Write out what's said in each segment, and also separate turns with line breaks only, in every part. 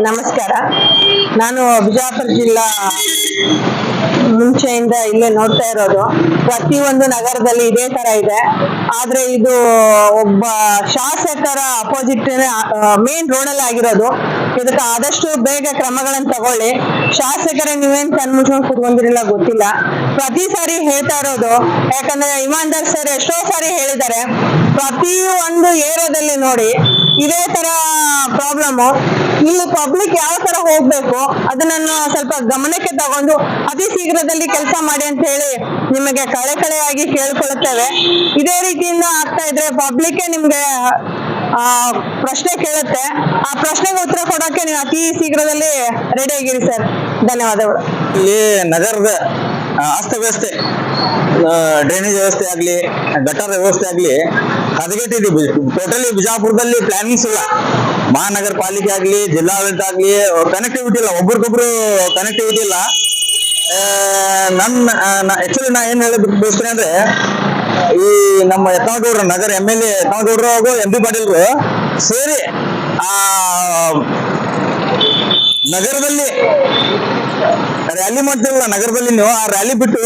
ನಮಸ್ಕಾರ. ನಾನು ಬಿಜಾಪುರ ಜಿಲ್ಲಾ ಮುಂಚೆಯಿಂದ ಇಲ್ಲೇ ನೋಡ್ತಾ ಇರೋದು. ಪ್ರತಿಯೊಂದು ನಗರದಲ್ಲಿ ಇದೇ ತರ ಇದೆ. ಆದ್ರೆ ಇದು ಒಬ್ಬ ಶಾಸಕರ ಅಪೋಸಿಟ್ ಮೇನ್ ರೋಡ್ ಅಲ್ಲಿ ಆಗಿರೋದು. ಇದಕ್ಕೆ ಆದಷ್ಟು ಬೇಗ ಕ್ರಮಗಳನ್ನು ತಗೊಳ್ಳಿ. ಶಾಸಕರೇ ನೀವೇನ್ ಕಣ್ಮುಚ್ಕೊಂಡು ಕುತ್ಕೊಂಡಿರಲಿಲ್ಲ ಗೊತ್ತಿಲ್ಲ. ಪ್ರತಿ ಸಾರಿ ಹೇಳ್ತಾ ಇರೋದು, ಯಾಕಂದ್ರೆ ಇಮಾನ್ದಾರ್ ಸರ್ ಎಷ್ಟೋ ಸಾರಿ ಹೇಳಿದ್ದಾರೆ. ಪ್ರತಿಯೊಂದು ಏರಿಯಾದಲ್ಲಿ ನೋಡಿ ಇದೇ ತರ ಪ್ರಾಬ್ಲಮ್. ಇಲ್ಲಿ ಪಬ್ಲಿಕ್ ಯಾವ ತರ ಹೋಗ್ಬೇಕು ಅದನ್ನ ಸ್ವಲ್ಪ ಗಮನಕ್ಕೆ ತಗೊಂಡು ಅತಿ ಶೀಘ್ರದಲ್ಲಿ ಕೆಲಸ ಮಾಡಿ ಅಂತ ಹೇಳಿ ನಿಮಗೆ ಕಳೆಕಳೆಯಾಗಿ ಕೇಳ್ಕೊಳ್ಳುತ್ತೇವೆ. ಇದೇ ರೀತಿಯಿಂದ ಆಗ್ತಾ ಇದ್ರೆ ಪಬ್ಲಿಕ್ ನಿಮ್ಗೆ ಪ್ರಶ್ನೆ ಕೇಳುತ್ತೆ. ಆ ಪ್ರಶ್ನೆಗೆ ಉತ್ತರ ಕೊಡೋಕೆ ನೀವು ಅತಿ ಶೀಘ್ರದಲ್ಲಿ ರೆಡಿ ಆಗಿರಿ ಸರ್. ಧನ್ಯವಾದಗಳು.
ಇಲ್ಲಿ ನಗರದ ಅಸ್ತವ್ಯವಸ್ಥೆ, ಡ್ರೈನೇಜ್ ವ್ಯವಸ್ಥೆ ಆಗ್ಲಿ, ಗಟಾರ ವ್ಯವಸ್ಥೆ ಆಗ್ಲಿ ಹದಗೆಟ್ಟಿದೆ. ಟೋಟಲಿ ಬಿಜಾಪುರದಲ್ಲಿ ಪ್ಲಾನಿಂಗ್ಸ್ ಇಲ್ಲ. ಮಹಾನಗರ ಪಾಲಿಕೆ ಆಗ್ಲಿ, ಜಿಲ್ಲಾಡಳಿತ ಆಗ್ಲಿ, ಕನೆಕ್ಟಿವಿಟಿ ಇಲ್ಲ. ಒಬ್ರಿಗೊಬ್ರು ಕನೆಕ್ಟಿವಿಟಿ ಇಲ್ಲ. ಆಕ್ಚುಲಿ ನಾ ಏನ್ ಹೇಳಕ್ ಬಯಸ್ತೇನೆ ಅಂದ್ರೆ, ಈ ನಮ್ಮ ಯತ್ನಾಳ್ ನಗರ MLA ಯತ್ನಾಳ್ ಹಾಗೂ MP ಪಾಟೀಲ್ರು ಸೇರಿ ಆ ನಗರದಲ್ಲಿ ರ್ಯಾಲಿ ಮಾಡ್ತಿರಲ್ಲ, ನಗರದಲ್ಲಿ ನೀವು ಆ ರ್ಯಾಲಿ ಬಿಟ್ಟು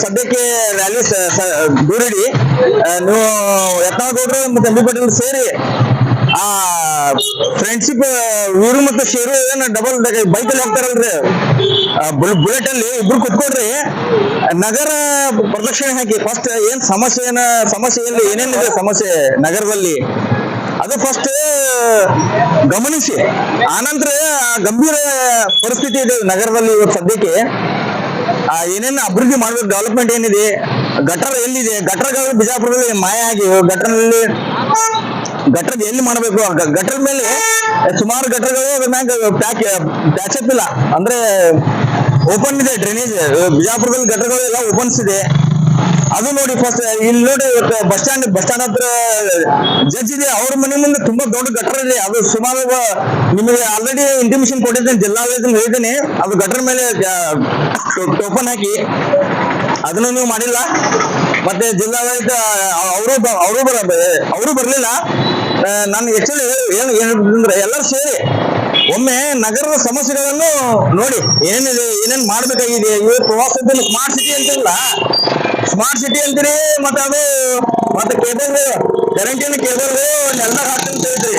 ಸದ್ಯಕ್ಕೆ ರ್ಯಾಲಿ ದೂರಿಡಿ. ನೀವು ಯತ್ನಾಳ್ ಮತ್ತೆ MP ಪಾಟೀಲ್ ಸೇರಿ ಆ ಫ್ರೆಂಡ್ಶಿಪ್ ಇವರು ಮತ್ತು ಶೇರು ಏನ ಡಬಲ್ ಬೈಕ್ ಅಲ್ಲಿ ಹೋಗ್ತಾರಲ್ರಿ, ಬುಲೆಟ್ ಅಲ್ಲಿ ಇಬ್ರು ಕುತ್ಕೊಡ್ರಿ, ನಗರ ಪ್ರದಕ್ಷಿಣೆ ಹಾಕಿ. ಫಸ್ಟ್ ಏನ್ ಸಮಸ್ಯೆ ಎಲ್ಲಿ ಏನೇನಿದೆ ಸಮಸ್ಯೆ ನಗರದಲ್ಲಿ ಅದು ಫಸ್ಟ್ ಗಮನಿಸಿ. ಆನಂತರ ಗಂಭೀರ ಪರಿಸ್ಥಿತಿ ಇದೆ ನಗರದಲ್ಲಿ ಇವತ್ತು ಸದ್ಯಕ್ಕೆ. ಏನೇನು ಅಭಿವೃದ್ಧಿ ಮಾಡ್ಬೇಕು, ಡೆವಲಪ್ಮೆಂಟ್ ಏನಿದೆ, ಗಟರ್ ಎಲ್ಲಿದೆ, ಗಟರ್ಗಳು ಬಿಜಾಪುರದಲ್ಲಿ ಮಾಯ ಆಗಿ ಗಟರ್ ಎಲ್ಲಿ ಮಾಡಬೇಕು, ಗಟರ್ ಮೇಲೆ ಸುಮಾರು ಗಟರ್ಗಳು ಅದ್ರ ಮ್ಯಾಗ ಪ್ಯಾಚಪ್ ಇಲ್ಲ, ಅಂದ್ರೆ ಓಪನ್ ಇದೆ ಡ್ರೈನೇಜ್. ಬಿಜಾಪುರದಲ್ಲಿ ಗಟರ್ಗಳು ಎಲ್ಲ ಓಪನ್ಸ್ ಇದೆ, ಅದು ನೋಡಿ ಫಸ್ಟ್. ಇಲ್ಲಿ ನೋಡಿ ಬಸ್ ಸ್ಟ್ಯಾಂಡ್ ಹತ್ರ ಜಡ್ಜ್ ಇದೆ, ಅವ್ರ ಮನೆ ಮುಂದೆ ತುಂಬಾ ದೊಡ್ಡ ಗಟರ್ ಇದೆ. ಅದು ಸುಮಾರು ನಿಮಗೆ ಆಲ್ರೆಡಿ ಇಂಟಿಮೇಷನ್ ಕೊಟ್ಟಿದ್ದೇನೆ, ಜಿಲ್ಲಾಡಳಿತ ಹೇಳಿದ್ದೇನೆ. ಅದು ಗಟರ್ ಮೇಲೆ ಟೋಪನ್ ಹಾಕಿ, ಅದನ್ನು ನೀವು ಮಾಡಿಲ್ಲ. ಮತ್ತೆ ಜಿಲ್ಲಾಡಳಿತ ಅವರು ಬರ್ಲಿಲ್ಲ. ನಾನು ಆಕ್ಚುಲಿ ಏನಂದ್ರೆ ಎಲ್ಲರೂ ಸೇರಿ ಒಮ್ಮೆ ನಗರದ ಸಮಸ್ಯೆಗಳನ್ನು ನೋಡಿ ಏನೇನಿದೆ, ಏನೇನ್ ಮಾಡ್ಬೇಕಾಗಿದೆ. ಇವರು ಪ್ರವಾಸೋದ್ಯಮ ಸ್ಮಾರ್ಟ್ ಸಿಟಿ ಅಂತಿಲ್ಲ, ಸ್ಮಾರ್ಟ್ ಸಿಟಿ ಅಂತೀರಿ. ಮತ್ತೆ ಅದು ಮತ್ತೆ ಕೇಬಲ್ ಕರೆಂಟಿನ ಕೇಬಲ್ ನೆಲ್ದಾಗ ಹಾಕಂತ ಹೇಳಿದ್ರಿ,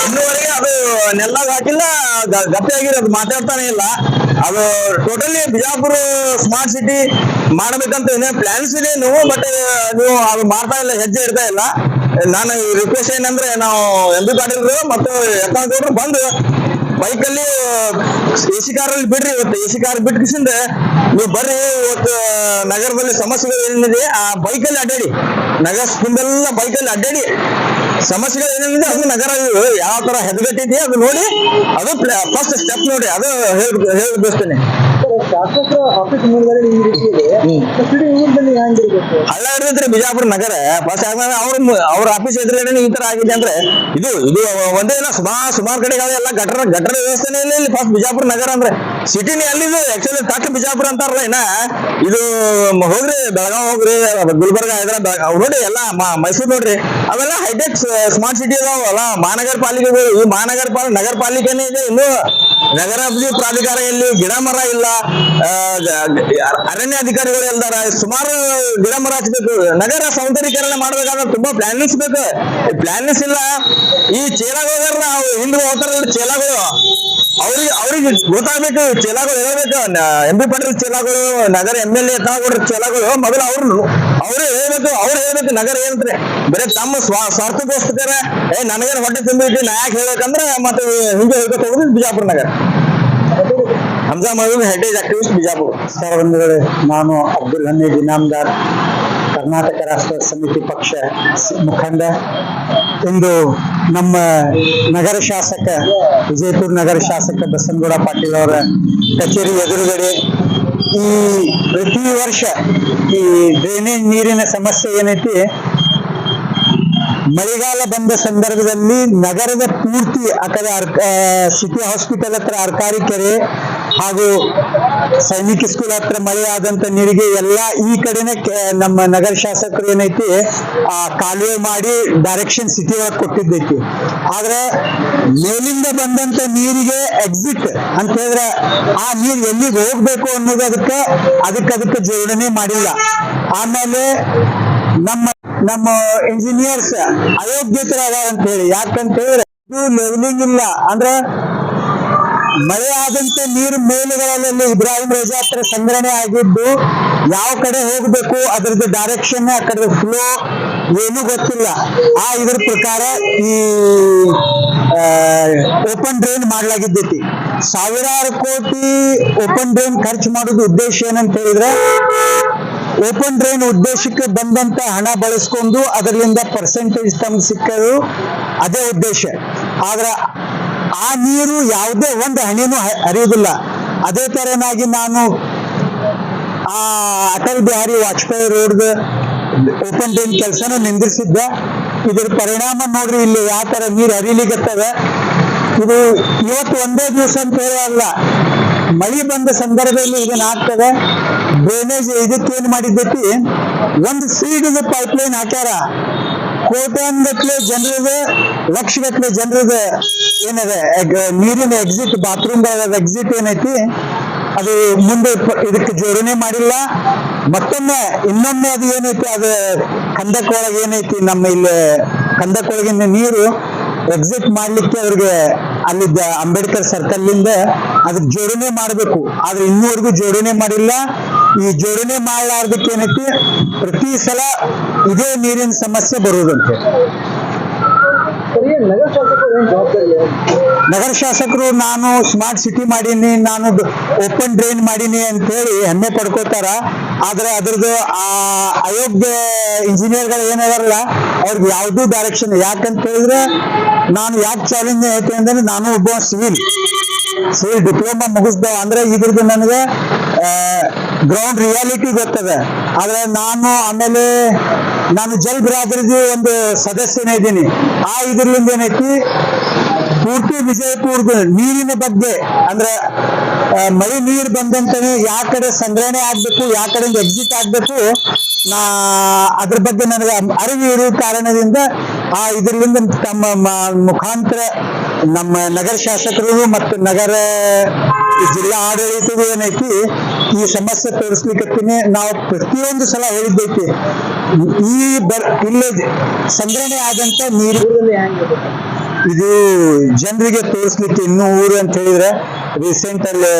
ಇನ್ನೂವರೆಗೆ ಅದು ನೆಲ್ದಾಗ ಹಾಕಿಲ್ಲ, ಗಪ್ಪೆ ಆಗಿರೋದು ಮಾತಾಡ್ತಾನೆ ಇಲ್ಲ. ಅದು ಟೋಟಲಿ ಬಿಜಾಪುರ ಸ್ಮಾರ್ಟ್ ಸಿಟಿ ಮಾಡ್ಬೇಕಂತ ಏನೇ ಪ್ಲಾನ್ಸ್ ಇದೆ ನೀವು, ಬಟ್ ನೀವು ಅದು ಮಾಡ್ತಾ ಇಲ್ಲ, ಹೆಜ್ಜೆ ಇಡ್ತಾ ಇಲ್ಲ. ನಾನು ರಿಕ್ವೆಸ್ಟ್ ಏನಂದ್ರೆ, ನಾವು MP ಪಾಟೀಲ್ರು ಮತ್ತು ಯತ್ನಾಳ್ ಬಂದು ಬೈಕಲ್ಲಿ AC ಕಾರಲ್ಲಿ ಬಿಡ್ರಿ. ಇವತ್ತು AC ಕಾರ್ ಬಿಟ್ಟಿಸಿಂದ ನೀವು ಬರ್ರಿ. ಇವತ್ತು ನಗರದಲ್ಲಿ ಸಮಸ್ಯೆಗಳು ಏನಿದೆ ಆ ಬೈಕಲ್ಲಿ ಅಡ್ಡಾಡಿ, ನಗರ ತುಂಬೆಲ್ಲ ಬೈಕಲ್ಲಿ ಅಡ್ಡಾಡಿ ಸಮಸ್ಯೆಗಳು ಏನೇನಿದೆ ಅದು ನಗರ ಯಾವ ತರ ಹೆದಗಟ್ಟಿದೆಯಾ ಅದು ನೋಡಿ, ಅದು ಫಸ್ಟ್ ಸ್ಟೆಪ್ ನೋಡಿ. ಅದು ಹೇಳ್ಬೇಸ್ತೇನೆ.
ಶಾಸಕರ ಆಫೀಸ್ ಮುಂದೆ ಈ ರೀತಿ ಇದೆ,
ಹಳ್ಳ ಹಿಡಿದ್ರಿ ಬಿಜಾಪುರ ನಗರ. ಫಸ್ಟ್ ಅವ್ರ ಆಫೀಸ್ ಎದುರುಗಡೆ ಈ ತರ ಆಗಿದೆ ಅಂದ್ರೆ, ಇದು ಒಂದೇ ಇಲ್ಲ, ಸುಮಾರು ಕಡೆಗಳೆಲ್ಲ ಗಟರ ವ್ಯವಸ್ಥೆನೇ ಇಲ್ಲ ಇಲ್ಲಿ. ಫಸ್ಟ್ ಬಿಜಾಪುರ ನಗರ ಅಂದ್ರೆ ಸಿಟಿನೇ ಅಲ್ಲಿದು. ಆಕ್ಚುಲಿ ತಕ್ಕ ಬಿಜಾಪುರ ಅಂತಾರಲ್ಲ. ಇನ್ನ ಇದು ಹೋಗ್ರಿ, ಬೆಳಗಾವ್ ಹೋಗ್ರಿ, ಗುಲ್ಬರ್ಗ, ಹೈದರಾಬಾದ್ ನೋಡಿ, ಎಲ್ಲ ಮೈಸೂರು ನೋಡ್ರಿ, ಅವೆಲ್ಲ ಹೈಟೆಕ್ ಸ್ಮಾರ್ಟ್ ಸಿಟಿ ಅದಾವಲ್ಲ. ಮಹಾನಗರ ಪಾಲಿಕೆಗಳು, ಈ ನಗರ ಪಾಲಿಕೆನೇ ಇದೆ. ಇನ್ನು ನಗರಾಭಿವೃದ್ಧಿ ಪ್ರಾಧಿಕಾರ ಎಲ್ಲಿ, ಗಿಡ ಮರ ಇಲ್ಲ, ಅರಣ್ಯ ಅಧಿಕಾರಿಗಳು ಇಲ್ದಾರ. ಸುಮಾರು ಗಿಡ ಮರ ಹಚ್ಚಬೇಕು. ನಗರ ಸೌಂದರ್ಯೀಕರಣ ಮಾಡ್ಬೇಕಾದ್ರೆ ತುಂಬಾ ಪ್ಲಾನಿಂಗ್ಸ್ ಬೇಕು. ಪ್ಲಾನಿಂಗ್ಸ್ ಇಲ್ಲ. ಈ ಚೇಲಾಗೋದಾರ ಹಿಂದೆ ಹೋಗ್ತಾರಲ್ಲ ಚೇಲಾಗಳು, ಅವ್ರಿಗೆ ಗೊತ್ತಾಗ್ಬೇಕು, ಚೇಲಾಗಳು ಹೇಳ್ಬೇಕು. MP ಪಾಟೀಲ್ ಚೇಲಾಗಳು, ನಗರ MLA ಯತ್ನಾಳ್ ಚೇಲಾಗಳು ಮೊದಲು ಅವ್ರು ಹೇಳ್ಬೇಕು ನಗರ ಏನಂದ್ರೆ ಬರೀ ತಮ್ಮ ಸ್ವಾರ್ಥಕ್ಕೋಸ್ಕರ ನನಗೇನು ಹೊಟ್ಟೆ ತುಂಬಿಟ್ಟು ನಾ ಯಾಕೆ ಹೇಳ್ಬೇಕಂದ್ರೆ ಮತ್ತೆ ಹಿಂಗೆ ಹೇಳ್ಬೇಕು ಹೋಗುದು ಬಿಜಾಪುರ ನಗರ. Hamza Mehboob, heritage activist, Bijapur.
ನಾನು ಅಬ್ದುಲ್ ಹಮೀದ್ ಇನಾಮದಾರ್, ಕರ್ನಾಟಕ ರಾಷ್ಟ್ರ ಸಮಿತಿ ಪಕ್ಷ ಮುಖಂಡ. ಇಂದು ನಮ್ಮ ನಗರ ಶಾಸಕ, ವಿಜಯಪುರ ನಗರ ಶಾಸಕ ಬಸನಗೌಡ ಪಾಟೀಲ್ ಅವರ ಕಚೇರಿ ಎದುರುಗಡೆ ಈ ಪ್ರತಿ ವರ್ಷ ಈ ಡ್ರೈನೇಜ್ ನೀರಿನ ಸಮಸ್ಯೆ ಏನೈತಿ, ಮಳೆಗಾಲ ಬಂದ ಸಂದರ್ಭದಲ್ಲಿ ನಗರದ ಪೂರ್ತಿ ಆ ಕಡೆ ಸಿಟಿ ಹಾಸ್ಪಿಟಲ್ ಹತ್ರ ಅರ್ಕಾರಿ ಕೆರೆ ಹಾಗೂ ಸೈನಿಕ ಸ್ಕೂಲ್ ಹತ್ರ ಮಳೆ ಆದಂತ ನೀರಿಗೆ ಎಲ್ಲ ಈ ಕಡೆನೆ ನಮ್ಮ ನಗರ ಶಾಸಕರು ಏನೈತಿ ಆ ಕಾಲುವೆ ಮಾಡಿ ಡೈರೆಕ್ಷನ್ ಸಿಟಿ ಒಳಗೆ ಕೊಟ್ಟಿದ್ದೈತಿ. ಆದ್ರೆ ಮೇಲಿಂದ ಬಂದಂತ ನೀರಿಗೆ ಎಕ್ಸಿಟ್ ಅಂತ ಹೇಳಿದ್ರೆ ಆ ನೀರು ಎಲ್ಲಿಗೆ ಹೋಗ್ಬೇಕು ಅನ್ನೋದು ಅದಕ್ಕೆ ಜೋಡಣೆ ಮಾಡಿಲ್ಲ. ಆಮೇಲೆ ನಮ್ಮ ಇಂಜಿನಿಯರ್ಸ್ ಅಯೋಗ್ಯತರಾದ ಅಂತ ಹೇಳಿ, ಯಾಕಂತ ಹೇಳಿದ್ರೆ ಇದು ಲೆವೆಲಿಂಗ್ ಇಲ್ಲ. ಅಂದ್ರೆ ಮಳೆ ಆದಂತ ನೀರು ಮೇಲುಗಳಲ್ಲಿ ಇಬ್ರಾಹಿಂ ರೇಜಾ ಹತ್ರ ಸಂಗ್ರಹಣೆ ಆಗಿದ್ದು ಯಾವ ಕಡೆ ಹೋಗ್ಬೇಕು ಅದ್ರದ್ದು ಡೈರೆಕ್ಷನ್ ಆ ಕಡೆ ಫ್ಲೋ ಏನು ಗೊತ್ತಿಲ್ಲ. ಇದ್ರ ಪ್ರಕಾರ ಈ ಓಪನ್ ಡ್ರೈನ್ ಮಾಡ್ಲಾಗಿದ್ದೈತಿ. ಸಾವಿರಾರು ಕೋಟಿ ಓಪನ್ ಡ್ರೈನ್ ಖರ್ಚು ಮಾಡೋದು ಉದ್ದೇಶ ಏನಂತ ಹೇಳಿದ್ರೆ ಓಪನ್ ಡ್ರೈನ್ ಉದ್ದೇಶಕ್ಕೆ ಬಂದಂತ ಹಣ ಬಳಸ್ಕೊಂಡು ಅದರಿಂದ ಪರ್ಸೆಂಟೇಜ್ ತಮ್ಗೆ ಸಿಕ್ಕದು ಅದೇ ಉದ್ದೇಶ. ಆದ್ರೆ ಆ ನೀರು ಯಾವುದೇ ಒಂದು ಹನಿನೂ ಹರಿಯುವುದಿಲ್ಲ. ಅದೇ ತರನಾಗಿ ನಾನು ಆ Atal Bihari Vajpayee road open drain ಕೆಲಸನೂ ನಿಂದಿರಿಸಿದ್ದೆ. ಇದ್ರ ಪರಿಣಾಮ ನೋಡ್ರಿ ಇಲ್ಲಿ ಯಾವ ತರ ನೀರು ಹರಿಲಿಕ್ಕತ್ತದ. ಇದು ಇವತ್ತು ಒಂದೇ ದಿವಸ ಅಂತ ಹೇಳಲ್ಲ, ಮಳಿ ಬಂದ ಸಂದರ್ಭದಲ್ಲಿ ಇದನ್ನ ಆಗ್ತದೆ. ಡ್ರೈನೇಜ್ ಇದಕ್ಕೆ ಏನ್ ಮಾಡಿದ್ದೈತಿ, ಒಂದು ಫೀಲ್ಡ್ ಪೈಪ್ಲೈನ್ ಹಾಕ್ಯಾರ. ಕೋಟ್ಯಾಂಗಟ್ಲೆ ಜನರದ ಲಕ್ಷಗಟ್ಲೆ ಜನರದ ಏನದ ನೀರಿನ ಎಕ್ಸಿಟ್, ಬಾತ್ರೂಮ್ ಎಕ್ಸಿಟ್ ಏನೈತಿ ಅದು ಮುಂದೆ ಇದಕ್ಕೆ ಜೋಡಣೆ ಮಾಡಿಲ್ಲ. ಇನ್ನೊಮ್ಮೆ ಅದು ಏನೈತಿ, ಅದು ಕಂದಕ್ ಒಳಗೆ ಏನೈತಿ, ನಮ್ಮ ಇಲ್ಲಿ ಕಂದಕ್ ಒಳಗಿನ ನೀರು ಎಕ್ಸಿಟ್ ಮಾಡ್ಲಿಕ್ಕೆ ಅವ್ರಿಗೆ ಅಲ್ಲಿದ್ದ ಅಂಬೇಡ್ಕರ್ ಸರ್ಕಲ್ ಇಂದ ಅದಕ್ಕೆ ಜೋಡಣೆ ಮಾಡಬೇಕು. ಆದ್ರೆ ಇನ್ನೂವರೆಗೂ ಜೋಡಣೆ ಮಾಡಿಲ್ಲ. ಈ ಜೋಡಣೆ ಮಾಡಲಾರ್ದಕ್ಕೆ ಏನೈತಿ, ಪ್ರತಿ ಸಲ ಇದೇ ನೀರಿನ ಸಮಸ್ಯೆ ಬರುವುದಂತೆ. ನಗರ ಶಾಸಕರು ನಾನು ಸ್ಮಾರ್ಟ್ ಸಿಟಿ ಮಾಡೀನಿ, ನಾನು ಓಪನ್ ಡ್ರೈನ್ ಮಾಡೀನಿ ಅಂತ ಹೇಳಿ ಹೆಮ್ಮೆ ಪಡ್ಕೋತಾರ. ಆದ್ರೆ ಅದ್ರದ್ದು ಆ ಅಯೋಗ್ಯ ಇಂಜಿನಿಯರ್ಗಳು ಏನಾದಾರಲ್ಲ ಅವ್ರಿಗೆ ಯಾವ್ದು ಡೈರೆಕ್ಷನ್. ಯಾಕಂತ ಹೇಳಿದ್ರೆ ನಾನು ಯಾಕೆ ಚಾಲೆಂಜ್ ಐತೆ ಅಂದ್ರೆ ನಾನು ಒಬ್ಬ ಸಿವಿಲ್ ಡಿಪ್ಲೊಮಾ ಮುಗಿಸ್ದವ. ಅಂದ್ರೆ ಇದ್ರದ್ದು ನನಗೆ ಗ್ರೌಂಡ್ ರಿಯಾಲಿಟಿ ಗೊತ್ತದ. ಆದ್ರೆ ಆಮೇಲೆ ನಾನು ಜಲ್ ಬಿರಾದರಿದು ಒಂದು ಸದಸ್ಯನೇ ಇದ್ದೀನಿ. ಇದ್ರಲಿಂದ ಏನೈತಿ, ಪೂರ್ತಿ ವಿಜಯಪುರದ ನೀರಿನ ಬಗ್ಗೆ ಅಂದ್ರೆ ಮಳೆ ನೀರು ಬಂದಂತಾನೆ ಯಾವ ಕಡೆ ಸಂಗ್ರಹಣೆ ಆಗ್ಬೇಕು, ಯಾವ ಕಡೆಯಿಂದ ಎಕ್ಸಿಟ್ ಆಗ್ಬೇಕು, ಅದ್ರ ಬಗ್ಗೆ ನನಗೆ ಅರಿವು ಇರುವ ಕಾರಣದಿಂದ ಇದರಿಂದ ತಮ್ಮ ಮುಖಾಂತರ ನಮ್ಮ ನಗರ ಶಾಸಕರು ಮತ್ತು ನಗರ ಜಿಲ್ಲಾ ಆಡಳಿತದ ಏನೈತಿ ಈ ಸಮಸ್ಯೆ ತೋರಿಸ್ಲಿಕ್ಕೆ ನಾವು ಪ್ರತಿಯೊಂದು ಸಲ ಹೇಳಿದ್ದೈತಿ. ಇಲ್ಲಿ ಸಂಗ್ರಹಣೆ ಆದಂತ ನೀರು ಇದು ಜನರಿಗೆ ತೋರಿಸ್ಲಿಕ್ಕೆ ಇನ್ನೂ ಊರು ಅಂತ ಹೇಳಿದ್ರೆ ರೀಸೆಂಟ್ ಅಲ್ಲಿ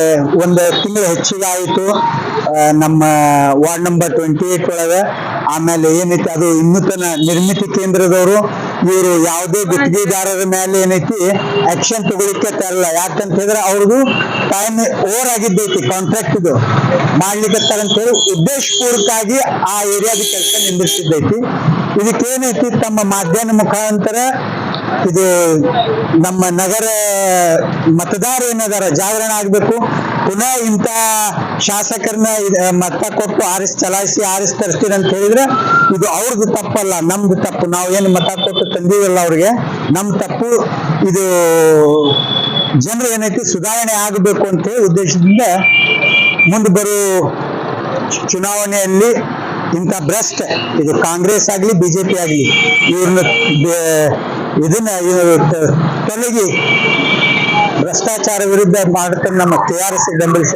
ಒಂದು ತಿಂಗಳು ಹೆಚ್ಚಿಗೆ ಆಯಿತು ನಮ್ಮ ವಾರ್ಡ್ ನಂಬರ್ 28 ಒಳಗೆ. ಆಮೇಲೆ ಏನೈತಿ, ಅದು ಇನ್ನೂತನ ನಿರ್ಮಿತಿ ಕೇಂದ್ರದವರು ಇವರು ಯಾವುದೇ ಗುತ್ತಿಗೆದಾರರ ಮೇಲೆ ಏನೈತಿ ಆಕ್ಷನ್ ತಗೊಳಿಕ್ಕೆ ತರಲ್ಲ. ಯಾಕಂತ ಹೇಳಿದ್ರೆ ಅವ್ರದ್ದು ಟೈಮ್ ಓವರ್ ಆಗಿದ್ದೈತಿ, ಕಾಂಟ್ರಾಕ್ಟ್ ಇದು ಮಾಡ್ಲಿಕ್ಕೆ ಅಂತ ಹೇಳಿ ಉದ್ದೇಶಪೂರ್ವಕವಾಗಿ ಆ ಏರಿಯಾದ ಕೆಲಸ ನಿಂದಿಸಿದ್ದೈತಿ. ಇದಕ್ಕೇನೈತಿ, ತಮ್ಮ ಮಾಧ್ಯಮ ಮುಖಾಂತರ ಇದು ನಮ್ಮ ನಗರ ಮತದಾರ ಏನದಾರ ಜಾಗರಣ ಆಗ್ಬೇಕು. ಪುನಃ ಇಂಥ ಶಾಸಕರನ್ನ ಮತ ಕೊಟ್ಟು ಚಲಾಯಿಸಿ ತರಿಸ್ತೀರಿ ಅಂತ ಹೇಳಿದ್ರೆ ಇದು ಅವ್ರದ್ದು ತಪ್ಪಲ್ಲ, ನಮ್ದು ತಪ್ಪು. ನಾವು ಏನು ಮತ ಕೊಟ್ಟು ತಂದೀವಲ್ಲ ಅವ್ರಿಗೆ, ನಮ್ ತಪ್ಪು. ಇದು ಜನರು ಏನೈತಿ ಸುಧಾರಣೆ ಆಗಬೇಕು ಅಂತ ಹೇಳಿ ಉದ್ದೇಶದಿಂದ ಮುಂದೆ ಬರೋ ಚುನಾವಣೆಯಲ್ಲಿ ಇಂಥ ಭ್ರಷ್ಟ, ಇದು ಕಾಂಗ್ರೆಸ್ ಆಗ್ಲಿ ಬಿಜೆಪಿ ಆಗ್ಲಿ, ಇದನ್ನ ತೊಲಗಿ ಭ್ರಷ್ಟಾಚಾರ ವಿರುದ್ಧ ಮಾಡುತ್ತ ನಮ್ಮ TRS ಬೆಂಬಲಿಸ